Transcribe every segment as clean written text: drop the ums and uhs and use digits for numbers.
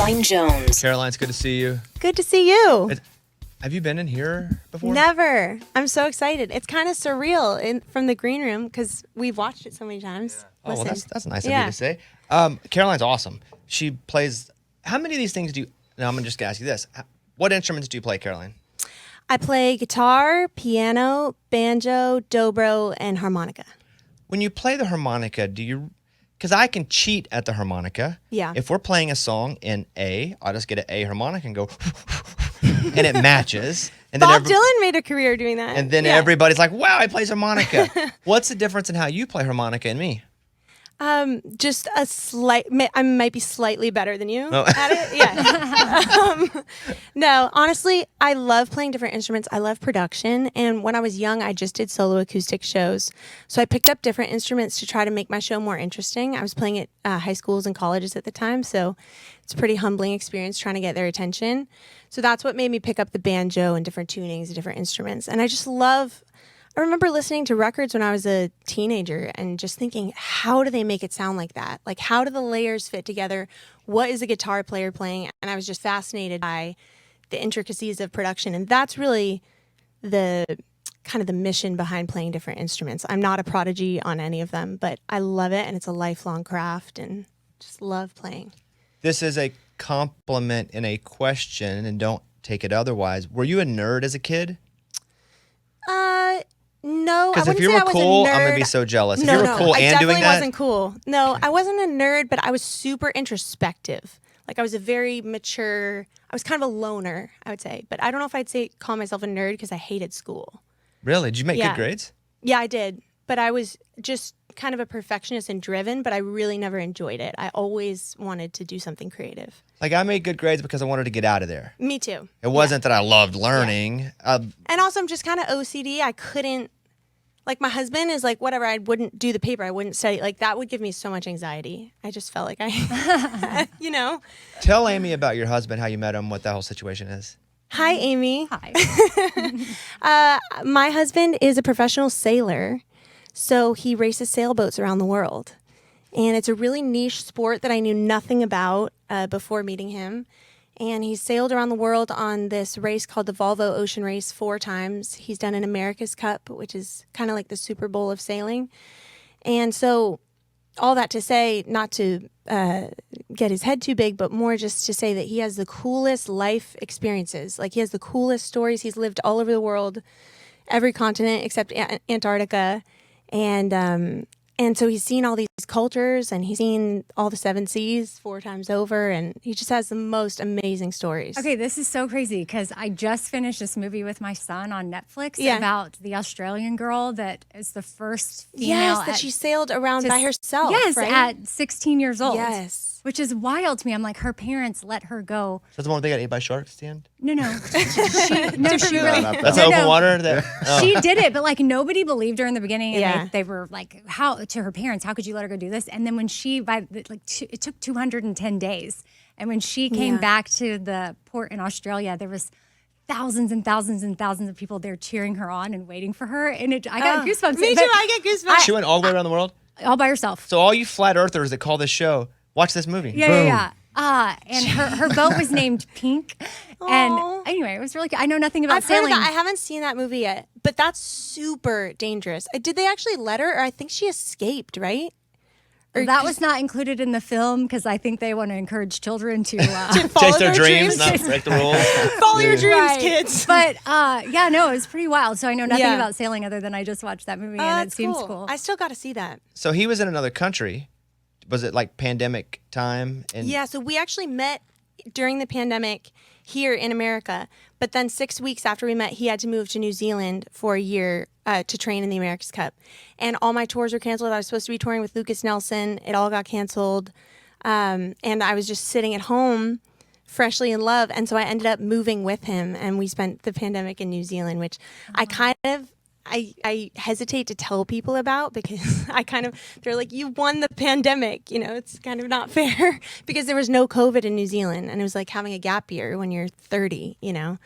Caroline Jones. Caroline, it's good to see you. Good to see you. Have you been in here before? Never. I'm so excited. It's kind of surreal from the green room because we've watched it so many times. Oh, well, that's nice of you to say. Caroline's awesome. She plays. How many of these things do you? Now I'm just gonna ask you this: what instruments do you play, Caroline? I play guitar, piano, banjo, dobro, and harmonica. When you play the harmonica, do you? Because I can cheat at the harmonica. Yeah. If we're playing a song in A, I'll just get an A harmonica and go, and it matches. And Bob Dylan made a career doing that. And then everybody's like, "Wow, I plays harmonica." What's the difference in how you play harmonica and me? Just a slight. I might be slightly better than you at it. Yeah. No, honestly, I love playing different instruments. I love production. And when I was young, I just did solo acoustic shows. So I picked up different instruments to try to make my show more interesting. I was playing at high schools and colleges at the time, so it's a pretty humbling experience trying to get their attention. So that's what made me pick up the banjo and different tunings and different instruments. And I just love. I remember listening to records when I was a teenager and just thinking, how do they make it sound like that? Like, how do the layers fit together? What is a guitar player playing? And I was just fascinated by the intricacies of production. And that's really the kind of the mission behind playing different instruments. I'm not a prodigy on any of them, but I love it. And it's a lifelong craft and just love playing. This is a compliment and a question, and don't take it otherwise. Were you a nerd as a kid? No, because if you were cool, I'm gonna be so jealous. If you were cool and doing that, I wasn't cool. No, I wasn't a nerd, but I was super introspective. Like I was a very mature. I was kind of a loner, I would say. But I don't know if I'd call myself a nerd because I hated school. Really? Did you make good grades? Yeah, I did. But I was just kind of a perfectionist and driven. But I really never enjoyed it. I always wanted to do something creative. Like I made good grades because I wanted to get out of there. Me too. It wasn't that I loved learning. And also, I'm just kind of OCD. I couldn't. Like my husband is like, whatever, I wouldn't do the paper. I wouldn't study. Like that would give me so much anxiety. I just felt like I, Tell Amy about your husband, how you met him, what that whole situation is. Hi, Amy. Hi. My husband is a professional sailor. So he races sailboats around the world. And it's a really niche sport that I knew nothing about before meeting him. And he's sailed around the world on this race called the Volvo Ocean Race 4 times. He's done an America's Cup, which is kind of like the Super Bowl of sailing. And so all that to say, not to get his head too big, but more just to say that he has the coolest life experiences. Like he has the coolest stories. He's lived all over the world, every continent except Antarctica. And so he's seen all these cultures and he's seen all the 7 seas 4 times over, and he just has the most amazing stories. Okay, this is so crazy because I just finished this movie with my son on Netflix about the Australian girl that is the first female. Yes, that she sailed around by herself. Yes, right? at 16 years old. Yes. Which is wild to me. I'm like, her parents let her go. That's the one they got ate by sharks at the end? No. She really. That's open water? She did it, but like nobody believed her in the beginning. And they were like, how, to her parents, how could you let her go do this? And then when it took 210 days. And when she came back to the port in Australia, there was thousands and thousands and thousands of people there cheering her on and waiting for her. And I got goosebumps. Me too, I get goosebumps. She went all the way around the world? All by herself. So all you flat earthers that call this show, watch this movie. Yeah. And her boat was named Pink. And anyway, it was really good. I know nothing about sailing. I haven't seen that movie yet, but that's super dangerous. Did they actually let her? Or I think she escaped, right? Or that was not included in the film because I think they want to encourage children to chase their dreams, not break the rules. Follow your dreams, kids. But it was pretty wild. So I know nothing about sailing other than I just watched that movie and it seems cool. I still got to see that. So he was in another country. Was it like pandemic time? Yeah, so we actually met during the pandemic here in America. But then 6 weeks after we met, he had to move to New Zealand for a year to train in the America's Cup. And all my tours were canceled. I was supposed to be touring with Lucas Nelson. It all got canceled. And I was just sitting at home, freshly in love. And so I ended up moving with him. And we spent the pandemic in New Zealand, which I kind of I hesitate to tell people about because they're like, you won the pandemic, it's kind of not fair because there was no COVID in New Zealand and it was like having a gap year when you're 30,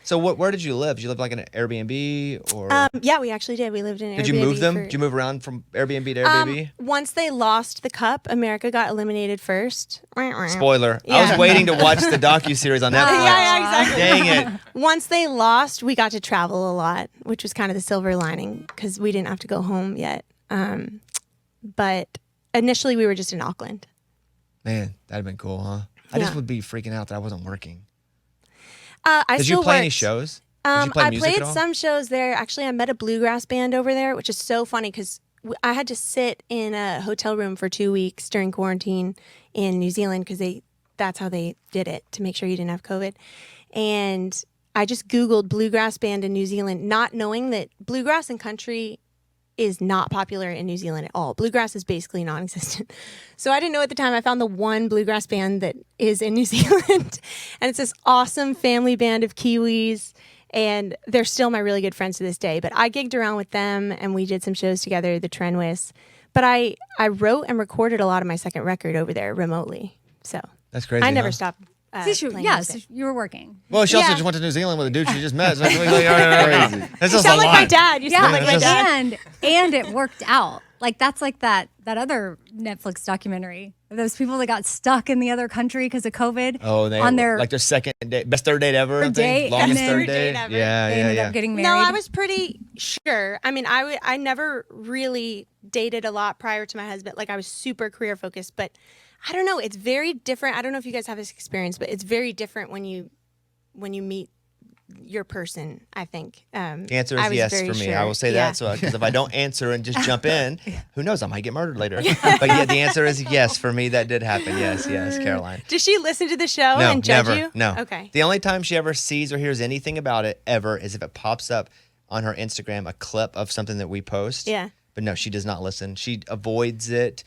So where did you live? Did you live like in an Airbnb or? Yeah, we actually did. We lived in an Airbnb. Did you move them? Did you move around from Airbnb to Airbnb? Once they lost the cup, America got eliminated first. Spoiler. Yeah. I was waiting to watch the docuseries on Netflix. Yeah, exactly. Dang it. Once they lost, we got to travel a lot, which was kind of the silver lining because we didn't have to go home yet. But initially we were just in Auckland. Man, that'd have been cool, huh? I just would be freaking out that I wasn't working. Did you play any shows? Did you play I music played at all? some shows there. Actually, I met a bluegrass band over there, which is so funny because I had to sit in a hotel room for 2 weeks during quarantine in New Zealand because that's how they did it to make sure you didn't have COVID. And I just Googled bluegrass band in New Zealand, not knowing that bluegrass and country is not popular in New Zealand at all. Bluegrass is basically non-existent. So I didn't know at the time. I found the one bluegrass band that is in New Zealand. And it's this awesome family band of Kiwis. And they're still my really good friends to this day. But I gigged around with them and we did some shows together, the Trenwis. But I wrote and recorded a lot of my second record over there remotely. So that's crazy. I never stopped. So you were working. Well, she also just went to New Zealand with a dude she just met. So crazy. You sound like my dad. You sound like my dad. And it worked out. Like that's like that other Netflix documentary. Those people that got stuck in the other country because of COVID. Oh, their second date, best third date ever. Longest third date ever. Yeah, they ended up getting married. No, I was pretty sure. I mean, I never really dated a lot prior to my husband. Like I was super career focused, but I don't know. It's very different. I don't know if you guys have this experience, but it's very different when you meet your person, I think. The answer is yes for me. Sure. I will say that. So, because if I don't answer and just jump in, who knows? I might get murdered later. But yeah, the answer is yes for me. That did happen. Yes, Caroline. Does she listen to the show and judge never. you? No. Okay. The only time she ever sees or hears anything about it ever is if it pops up on her Instagram, a clip of something that we post. Yeah. But no, she does not listen. She avoids it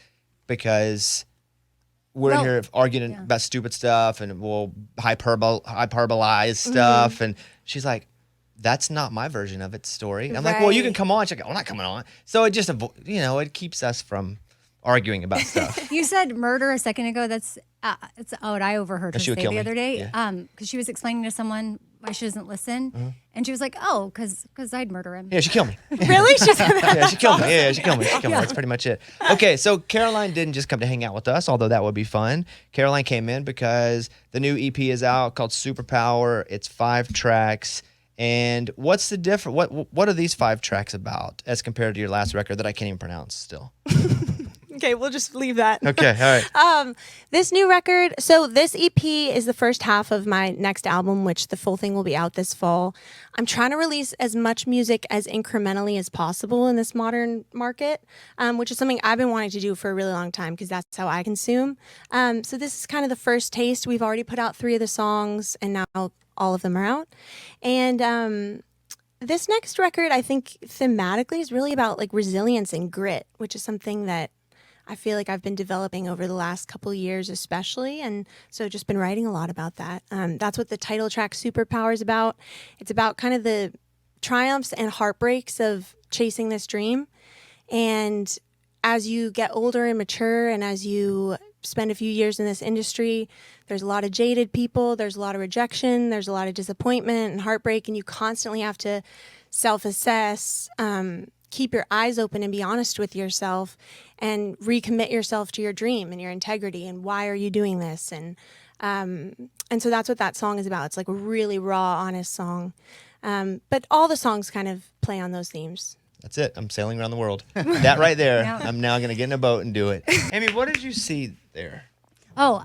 because we're in here arguing about stupid stuff and we'll hyperbolize stuff. And she's like, that's not my version of its story. I'm like, well, you can come on. She's like, I'm not coming on. So it just, it keeps us from arguing about stuff. You said murder a second ago. That's what I overheard her say the other day. Because she was explaining to someone why she doesn't listen. Mm-hmm. And she was like, oh, because I'd murder him. Yeah, she'd kill me. Really? She said that? Yeah, she'd kill me. Yeah, she'd kill me. That's pretty much it. Okay, so Caroline didn't just come to hang out with us, although that would be fun. Caroline came in because the new EP is out called Superpower. It's 5 tracks. And what's the difference? What are these 5 tracks about as compared to your last record that I can't even pronounce still? Okay, we'll just leave that. Okay, all right. This new record, so this EP is the first half of my next album, which the full thing will be out this fall. I'm trying to release as much music as incrementally as possible in this modern market, which is something I've been wanting to do for a really long time because that's how I consume. So this is kind of the first taste. We've already put out 3 of the songs, and now all of them are out. And this next record, I think thematically is really about like resilience and grit, which is something that I feel like I've been developing over the last couple of years especially, and so just been writing a lot about that. That's what the title track Superpower is about. It's about kind of the triumphs and heartbreaks of chasing this dream. And as you get older and mature and as you spend a few years in this industry, there's a lot of jaded people, there's a lot of rejection, there's a lot of disappointment and heartbreak, and you constantly have to self-assess, keep your eyes open and be honest with yourself and recommit yourself to your dream and your integrity and why are you doing this. And so that's what that song is about. It's like a really raw, honest song. But all the songs kind of play on those themes. That's it. I'm sailing around the world. That right there. I'm now going to get in a boat and do it. Amy, what did you see there? Oh,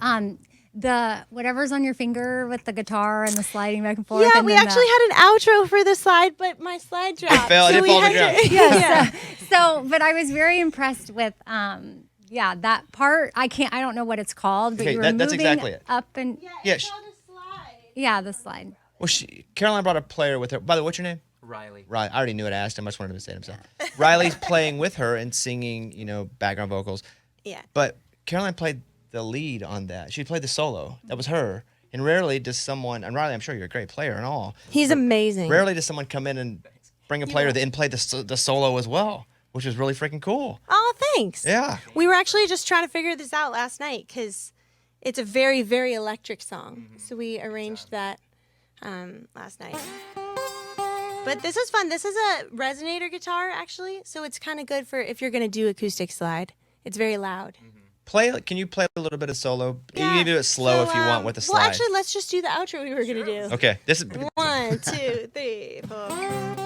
the whatever's on your finger with the guitar and the sliding back and forth. Yeah, and we actually had an outro for the slide, but my slide dropped. It fell. It did fall to the ground. So, but I was very impressed with, that part. I don't know what it's called, but you were that's moving exactly it. up and. Yeah, it's called a slide. Yeah, the slide. Well, Caroline brought a player with her. By the way, what's your name? Riley. I already knew it. I asked him. I just wanted him to say it himself. Riley's playing with her and singing, background vocals. Yeah. But Caroline played the lead on that. She played the solo. That was her. And rarely does someone, and Riley, I'm sure you're a great player and all. He's amazing. Rarely does someone come in and bring a player and play the solo as well, which is really freaking cool. Oh, thanks. Yeah. We were actually just trying to figure this out last night because it's a very, very electric song. So we arranged that last night. But this is fun. This is a resonator guitar, actually. So it's kind of good for if you're going to do acoustic slide. It's very loud. Can you play a little bit of solo? Yeah. You can do it slow if you want with the slide. Well, actually, let's just do the outro we were going to do. Okay. This is 1, 2, 3, 4.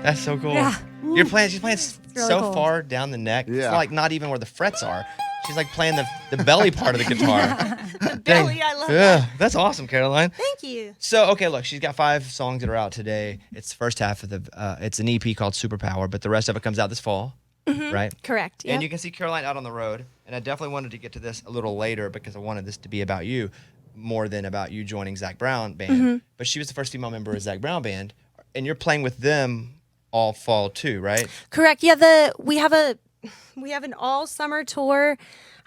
That's so cool. Yeah. She's playing really so cool. far down the neck. Yeah. It's like not even where the frets are. She's like playing the belly part of the guitar. The belly, I love that. Yeah, that's awesome, Caroline. Thank you. So, okay, look, she's got 5 songs that are out today. It's the first half of it's an EP called Superpower, but the rest of it comes out this fall, right? Correct. And you can see Caroline out on the road. And I definitely wanted to get to this a little later because I wanted this to be about you more than about you joining Zac Brown Band. But she was the first female member of Zac Brown Band, and you're playing with them all fall too, right? Correct. Yeah, we have an all summer tour.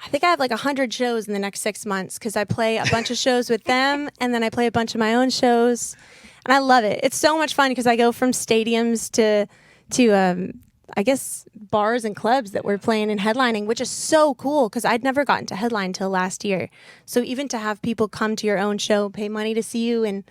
I think I have like 100 shows in the next 6 months because I play a bunch of shows with them and then I play a bunch of my own shows, and I love it. It's so much fun because I go from stadiums to I guess bars and clubs that we're playing and headlining, which is so cool because I'd never gotten to headline till last year. So even to have people come to your own show, pay money to see you in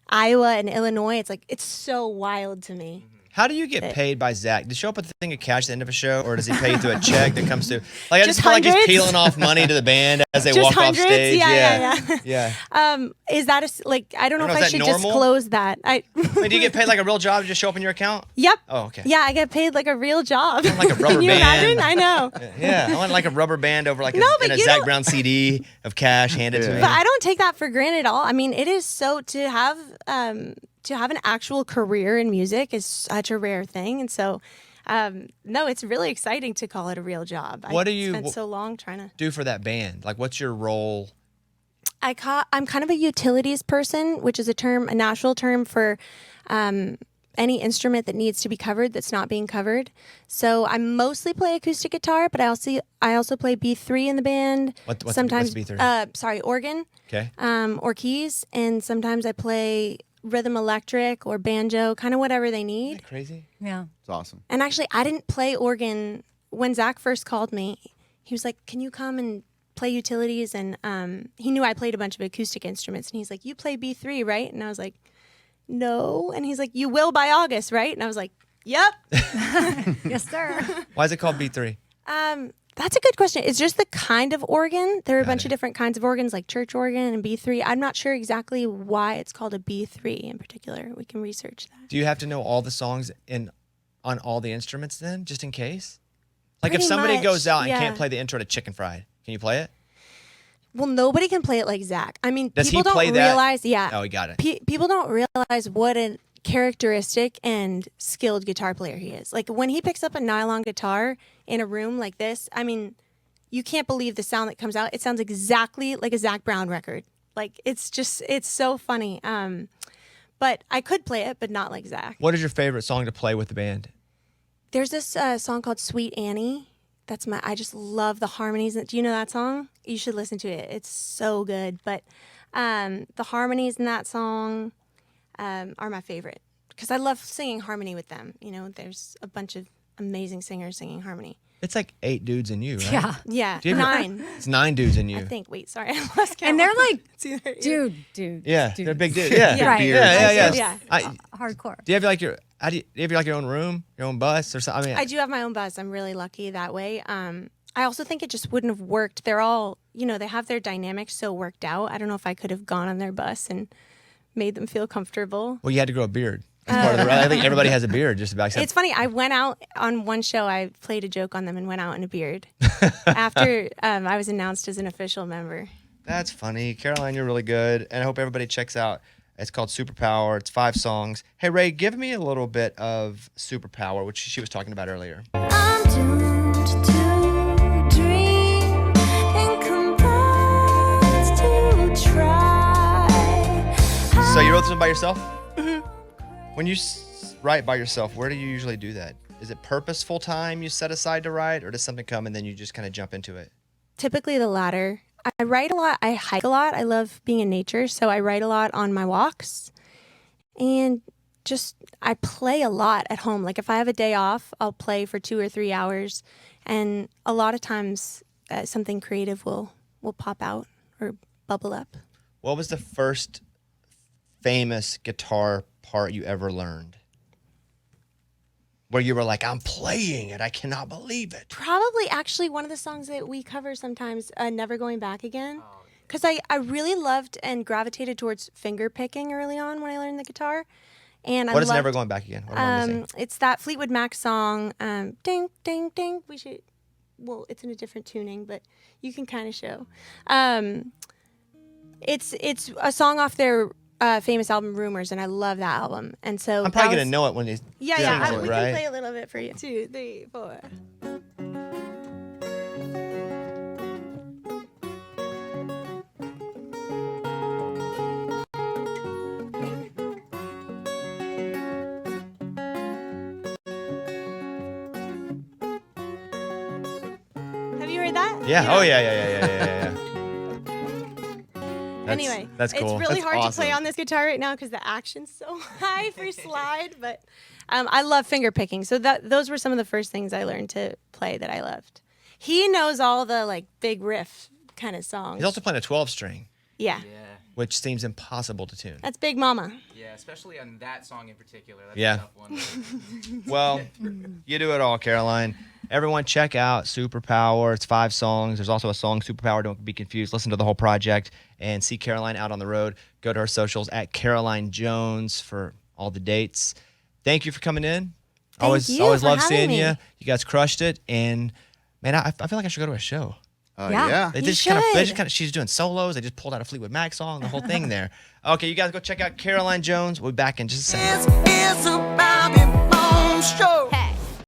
Iowa and Illinois, it's so wild to me. How do you get paid by Zac? Does he show up with a thing of cash at the end of a show, or does he pay you through a check that comes through? Like I just feel like he's peeling off money to the band as they walk off stage. Yeah. Is that I don't know if I should disclose that. Wait, do you get paid like a real job to just show up in your account? Yep. Oh, okay. Yeah, I get paid like a real job. Like a rubber Can you band. imagine? I know. Yeah, I want like a rubber band over like but a you Zac don't- Brown CD of cash handed to me. But I don't take that for granted at all. I mean, it is so to have an actual career in music is such a rare thing, and so no, it's really exciting to call it a real job. What do you spent so long trying to do for that band? Like, what's your role? I'm kind of a utilities person, which is a natural term for any instrument that needs to be covered that's not being covered. So I mostly play acoustic guitar, but I also play B3 in the band. What's sometimes B3? Organ. Okay. Or keys, and sometimes I play rhythm electric or banjo, kind of whatever they need. Isn't that crazy? Yeah. It's awesome. And actually, I didn't play organ when Zac first called me. He was like, "Can you come and play utilities?" And he knew I played a bunch of acoustic instruments, and he's like, "You play B3, right?" And I was like, "No." And he's like, "You will by August, right?" And I was like, "Yep." Yes, sir. Why is it called B3? That's a good question. It's just the kind of organ. There are a bunch of different kinds of organs, like church organ and B3. I'm not sure exactly why it's called a B3 in particular. We can research that. Do you have to know all the songs on all the instruments then, just in case? Like Pretty if somebody much, goes out and yeah. can't play the intro to Chicken Fried, can you play it? Well, nobody can play it like Zac. I mean, Does people he play don't that? realize. Yeah. Oh, he got it. People don't realize what a characteristic and skilled guitar player he is. Like when he picks up a nylon guitar in a room like this, I mean, you can't believe the sound that comes out. It sounds exactly like a Zac Brown record. Like it's so funny. But I could play it, but not like Zac. What is your favorite song to play with the band? There's this song called Sweet Annie. I just love the harmonies. Do you know that song? You should listen to it. It's so good. But the harmonies in that song are my favorite because I love singing harmony with them. You know, there's a bunch of amazing singers singing harmony. It's like 8 dudes in you, right? Yeah. Yeah, Do you ever- 9. It's 9 dudes in you. I think. Wait, sorry, I lost count. And they're like, It's either- dude. Yeah, dude. they're big dudes. Yeah, Yeah. Right. yeah. Yeah. Hardcore. Do you have like your own room, your own bus, or something? I mean, I do have my own bus. I'm really lucky that way. I also think it just wouldn't have worked. They're all, they have their dynamics so worked out. I don't know if I could have gone on their bus and made them feel comfortable. well, you had to grow a beard. That's part of the. I think everybody has a beard, just about. It's funny. I went out on one show. I played a joke on them and went out in a beard after I was announced as an official member. That's funny, Caroline. You're really good, and I hope everybody checks out It's called Superpower. It's 5 songs. Hey, Ray, give me a little bit of Superpower, which she was talking about earlier. I'm doomed to dream and compelled to try. So you wrote this one by yourself? Mm-hmm. When you write by yourself, where do you usually do that? Is it purposeful time you set aside to write, or does something come and then you just kind of jump into it? Typically the latter. I write a lot. I hike a lot. I love being in nature, so I write a lot on my walks. And just I play a lot at home. Like if I have a day off, I'll play for 2 or 3 hours. And a lot of times something creative will pop out or bubble up. What was the first famous guitar part you ever learned? Where you were like, I'm playing it. I cannot believe it. Probably actually one of the songs that we cover sometimes, Never Going Back Again. Because I really loved and gravitated towards finger picking early on when I learned the guitar. And what is Never Going Back Again? What am I missing? It's that Fleetwood Mac song, ding, ding, ding. It's in a different tuning, but you can kind of show. It's a song off their famous album Rumors, and I love that album. And so I'm probably gonna know it when you we right? can play a little bit for you. 2, 3, 4. Have you heard that? Yeah. Oh yeah. Anyway, that's cool. It's really that's hard awesome. to play on this guitar right now because the action's so high for slide. But I love finger picking, so those were some of the first things I learned to play that I loved. He knows all the like big riff kind of songs. He's also playing a 12-string. Yeah. Which seems impossible to tune. That's Big Mama. Yeah, especially on that song in particular. That's Yeah. a tough one. Well, you do it all, Caroline. Everyone check out Superpower. It's 5 songs. There's also a song, Superpower. Don't be confused. Listen to the whole project and see Caroline out on the road. Go to her socials at Caroline Jones for all the dates. Thank you for coming in. Thank you always for love having seeing me. you. You guys crushed it. And man, I feel like I should go to a show. Yeah. They You just should. kind of, she's doing solos. They just pulled out a Fleetwood Mac song, the whole thing there. Okay, you guys go check out Caroline Jones. We'll be back in just a second. It's about